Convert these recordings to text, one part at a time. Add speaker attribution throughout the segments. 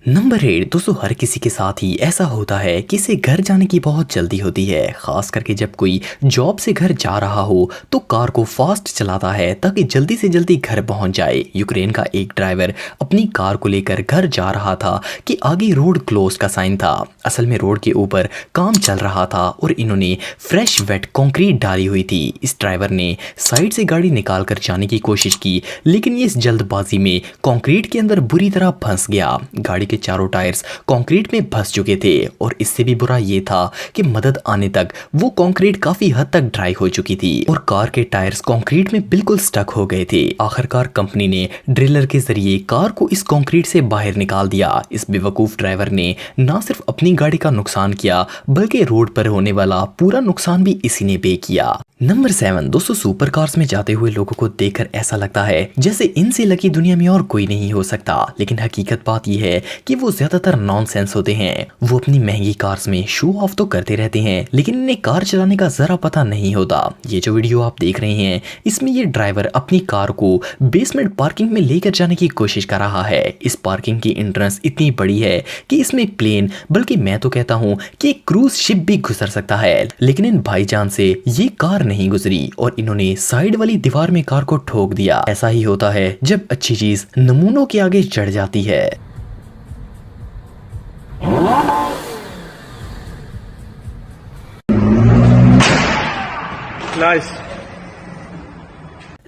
Speaker 1: Number 8 दोस्तों, हर किसी के साथ ही ऐसा होता है कि इसे घर जाने की बहुत जल्दी होती है। खास करके जब कोई जॉब से घर जा रहा हो तो कार को फास्ट चलाता है ताकि जल्दी से जल्दी घर पहुंच जाए। यूक्रेन का एक ड्राइवर अपनी कार को लेकर घर जा रहा था कि आगे रोड क्लोज का साइन था। असल में रोड के ऊपर काम चल रहा था और इन्होंने फ्रेश वेट कंक्रीट डाली हुई थी। इस ड्राइवर ने साइड से गाड़ी निकाल कर जाने की कोशिश की, लेकिन ये इस जल्दबाजी में कंक्रीट के अंदर बुरी तरह फंस गया। गाड़ी के चारों टायर्स कंक्रीट में फंस चुके थे और इससे भी बुरा ये था कि मदद आने तक वो कंक्रीट काफी हद तक ड्राई हो चुकी थी और कार के टायर्स कंक्रीट में बिल्कुल स्टक हो गए थे। आखिरकार कंपनी ने ड्रिलर के जरिए कार को इस कंक्रीट से बाहर निकाल दिया। इस बेवकूफ ड्राइवर ने ना सिर्फ अपनी गाड़ी का नुकसान किया बल्कि रोड पर होने वाला पूरा नुकसान भी इसी ने पे किया। नंबर 7 दोस्तों, सुपर कार्स में जाते हुए लोगों को देखकर ऐसा लगता है जैसे इनसे लकी दुनिया में और कोई नहीं हो सकता, लेकिन हकीकत बात यह है कि वो ज्यादातर नॉनसेंस होते हैं। वो अपनी महंगी कार्स में शो ऑफ तो करते रहते हैं, लेकिन इन्हें कार चलाने का जरा पता नहीं होता। ये जो वीडियो आप देख रहे हैं इसमें ये ड्राइवर अपनी कार को बेसमेंट पार्किंग में लेकर जाने की कोशिश कर रहा है। इस पार्किंग की एंट्रेंस इतनी बड़ी है कि इसमें प्लेन, बल्कि मैं तो कहता हूँ कि एक क्रूज शिप भी गुजर सकता है, लेकिन इन भाईजान से ये कार नहीं गुजरी और इन्होंने साइड वाली दीवार में कार को ठोक दिया। ऐसा ही होता है जब अच्छी चीज नमूनों के आगे चढ़ जाती है।
Speaker 2: Nice.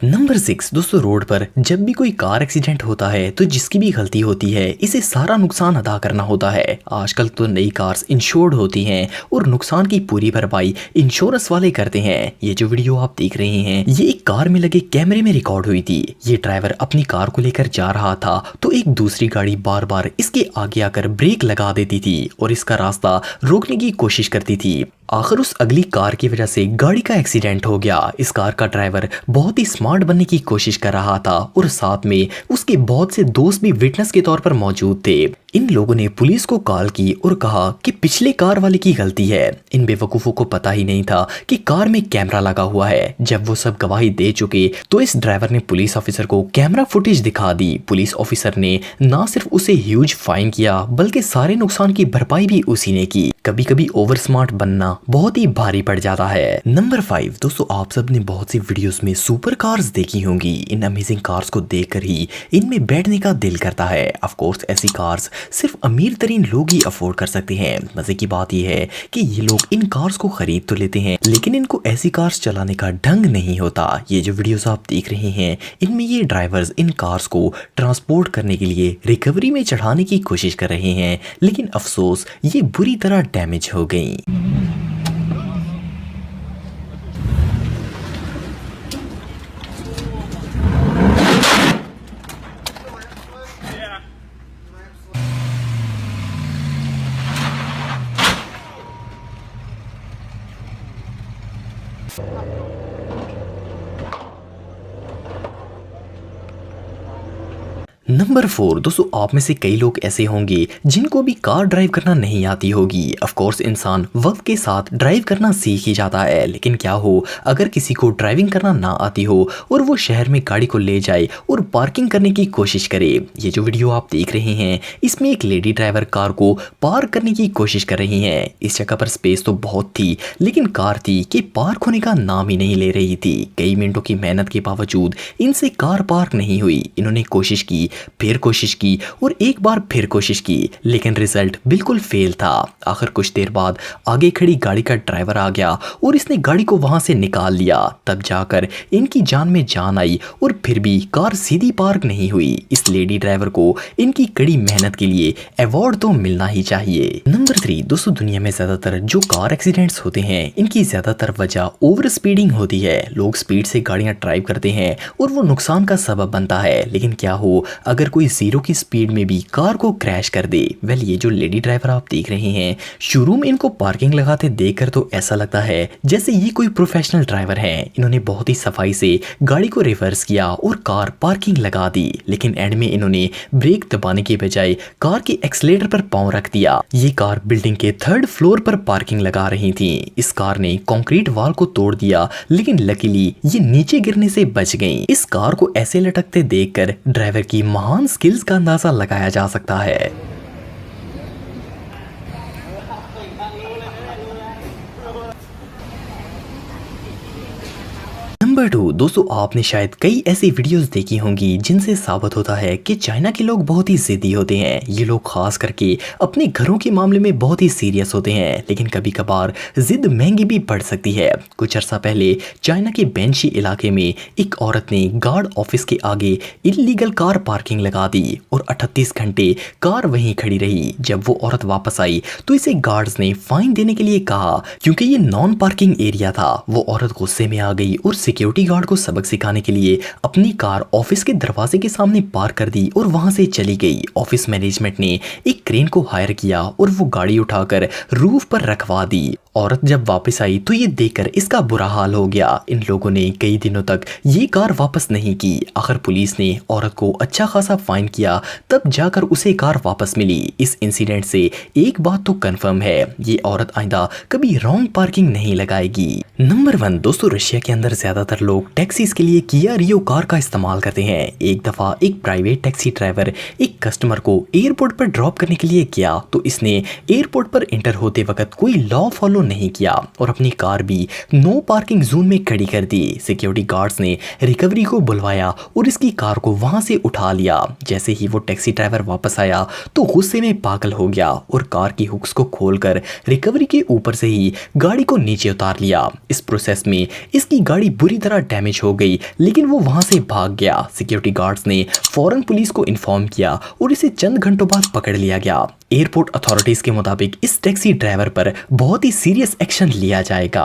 Speaker 1: नंबर 6 दोस्तों, रोड पर जब भी कोई कार एक्सीडेंट होता है तो जिसकी भी गलती होती है इसे सारा नुकसान अदा करना होता है। आजकल तो नई कार्स इंश्योर्ड होती हैं और नुकसान की पूरी भरपाई इंश्योरेंस वाले करते हैं। ये जो वीडियो आप देख रहे हैं ये एक कार में लगे कैमरे में रिकॉर्ड हुई थी। ये ड्राइवर अपनी कार को लेकर जा रहा था तो एक दूसरी गाड़ी बार बार इसके आगे आकर ब्रेक लगा देती थी और इसका रास्ता रोकने की कोशिश करती थी। आखिर उस अगली कार की वजह से गाड़ी का एक्सीडेंट हो गया। इस कार का ड्राइवर बहुत ही स्मार्ट बनने की कोशिश कर रहा था और साथ में उसके बहुत से दोस्त भी विटनेस के तौर पर मौजूद थे। इन लोगों ने पुलिस को कॉल की और कहा कि पिछले कार वाले की गलती है। इन बेवकूफों को पता ही नहीं था कि कार में कैमरा लगा हुआ है। जब वो सब गवाही दे चुके तो इस ड्राइवर ने पुलिस ऑफिसर को कैमरा फुटेज दिखा दी। पुलिस ऑफिसर ने ना सिर्फ उसे ह्यूज फाइन किया बल्कि सारे नुकसान की भरपाई भी उसी ने की। कभी कभी ओवर स्मार्ट बनना बहुत ही भारी पड़ जाता है। नंबर 5 दोस्तों, आप सब ने बहुत सी वीडियोस में सुपर कार्स देखी होंगी। इन अमेजिंग कार्स को देखकर ही इनमें बैठने का दिल करता है। ऑफ कोर्स ऐसी कार्स सिर्फ अमीर तरीन लोग ही अफोर्ड कर सकते हैं। मजे की बात यह है कि ये लोग इन कार्स को खरीद तो लेते हैं लेकिन इनको ऐसी कार्स चलाने का ढंग नहीं होता। ये जो वीडियोस आप देख रहे हैं इनमें ये ड्राइवर्स इन कार्स को ट्रांसपोर्ट करने के लिए रिकवरी में चढ़ाने की कोशिश कर रहे हैं, लेकिन अफसोस ये बुरी तरह डैमेज हो गई। नंबर 4 दोस्तों, आप में से कई लोग ऐसे होंगे जिनको भी कार ड्राइव करना नहीं आती होगी। ऑफ कोर्स इंसान वक्त के साथ ड्राइव करना सीख ही जाता है, लेकिन क्या हो अगर किसी को ड्राइविंग करना ना आती हो और वो शहर में गाड़ी को ले जाए और पार्किंग करने की कोशिश करे। ये जो वीडियो आप देख रहे हैं इसमें एक लेडी ड्राइवर कार को पार्क करने की कोशिश कर रही है। इस जगह पर स्पेस तो बहुत थी लेकिन कार थी कि पार्क होने का नाम ही नहीं ले रही थी। कई मिनटों की मेहनत के बावजूद इनसे कार पार्क नहीं हुई। इन्होंने कोशिश की, फिर कोशिश की और एक बार फिर कोशिश की, लेकिन रिजल्ट बिल्कुल फेल था। आखिर कुछ देर बाद आगे खड़ी गाड़ी का ड्राइवर आ गया और इसने गाड़ी को वहां से निकाल लिया। तब जाकर इनकी जान में जान आई और फिर भी कार सीधी पार्क नहीं हुई। इस लेडी ड्राइवर को इनकी कड़ी मेहनत के लिए अवार्ड तो मिलना ही चाहिए। नंबर 3 दोस्तों, दुनिया में ज्यादातर जो कार एक्सीडेंट्स होते हैं इनकी ज्यादातर वजह ओवर स्पीडिंग होती है। लोग स्पीड से गाड़ियां ड्राइव करते हैं और वो नुकसान का सबब बनता है, लेकिन क्या हो अगर कोई 0 की स्पीड में भी कार को क्रैश कर दे। वेल ये जो लेडी ड्राइवर आप देख रहे हैं शुरू में इनको पार्किंग लगाते देखकर तो ऐसा लगता है जैसे ये कोई प्रोफेशनल ड्राइवर हैं। इन्होंने बहुत ही सफाई से गाड़ी को रिवर्स किया और कार पार्किंग लगा दी, लेकिन एंड में इन्होंने ब्रेक दबाने के बजाय कार के एक्सीलेटर पर पांव रख दिया। ये कार बिल्डिंग के 3rd फ्लोर पर पार्किंग लगा रही थी। इस कार ने कंक्रीट वॉल को तोड़ दिया, लेकिन लकीली ये नीचे गिरने से बच गई। इस कार को ऐसे लटकते देखकर ड्राइवर की महान स्किल्स का अंदाजा लगाया जा सकता है। नंबर 2 दोस्तों, आपने शायद कई ऐसी वीडियोस देखी होंगी जिनसे साबित होता है कि चाइना के लोग बहुत ही जिद्दी होते हैं। ये लोग खास करके अपने घरों के मामले में बहुत ही सीरियस होते हैं, लेकिन कभी कभार जिद महंगी भी पड़ सकती है। कुछ अर्सा पहले चाइना के बेंशी इलाके में एक औरत ने गार्ड ऑफिस के आगे इलीगल कार पार्किंग लगा दी और 38 घंटे कार वहीं खड़ी रही। जब वो औरत वापस आई तो इसे गार्ड्स ने फाइन देने के लिए कहा, क्योंकि ये नॉन पार्किंग एरिया था। वो औरत गुस्से में आ गई और सिक्योरिटी गार्ड को सबक सिखाने के लिए अपनी कार ऑफिस के दरवाजे के सामने पार्क कर दी और वहां से चली गई। ऑफिस मैनेजमेंट ने एक क्रेन को हायर किया और वो गाड़ी उठाकर रूफ पर रखवा दी। औरत जब वापस आई तो ये देखकर इसका बुरा हाल हो गया। इन लोगों ने कई दिनों तक ये कार वापस नहीं की। आखिर पुलिस ने औरत को अच्छा खासा फाइन किया, तब जाकर उसे कार वापस मिली। इस इंसिडेंट से एक बात तो कंफर्म है, ये औरत आइंदा कभी रॉन्ग पार्किंग नहीं लगाएगी। नंबर 1 दोस्तों, रशिया के अंदर ज्यादातर लोग टैक्सीज के लिए किया रियो कार का इस्तेमाल करते हैं। एक दफा एक प्राइवेट टैक्सी ड्राइवर एक कस्टमर को एयरपोर्ट पर ड्रॉप करने के लिए गया, तो इसने एयरपोर्ट पर एंटर होते वक्त कोई लॉ फॉलो नहीं किया और अपनी कार भी नो पार्किंग जोन में खड़ी कर दी। सिक्योरिटी गार्ड्स ने रिकवरी को बुलवाया और इसकी कार को वहां से उठा लिया। जैसे ही वो टैक्सी ड्राइवर वापस आया तो गुस्से में पागल हो गया और कार की हुक्स को खोलकर रिकवरी के ऊपर से ही गाड़ी को नीचे उतार लिया। इस प्रोसेस में इसकी गाड़ी बुरी तरह डैमेज हो गई, लेकिन वो वहां से भाग गया। सिक्योरिटी गार्ड्स ने फौरन पुलिस को इन्फॉर्म किया और इसे चंद घंटों बाद पकड़ लिया गया। एयरपोर्ट अथॉरिटीज के मुताबिक इस टैक्सी ड्राइवर पर बहुत ही सीरियस एक्शन लिया जाएगा।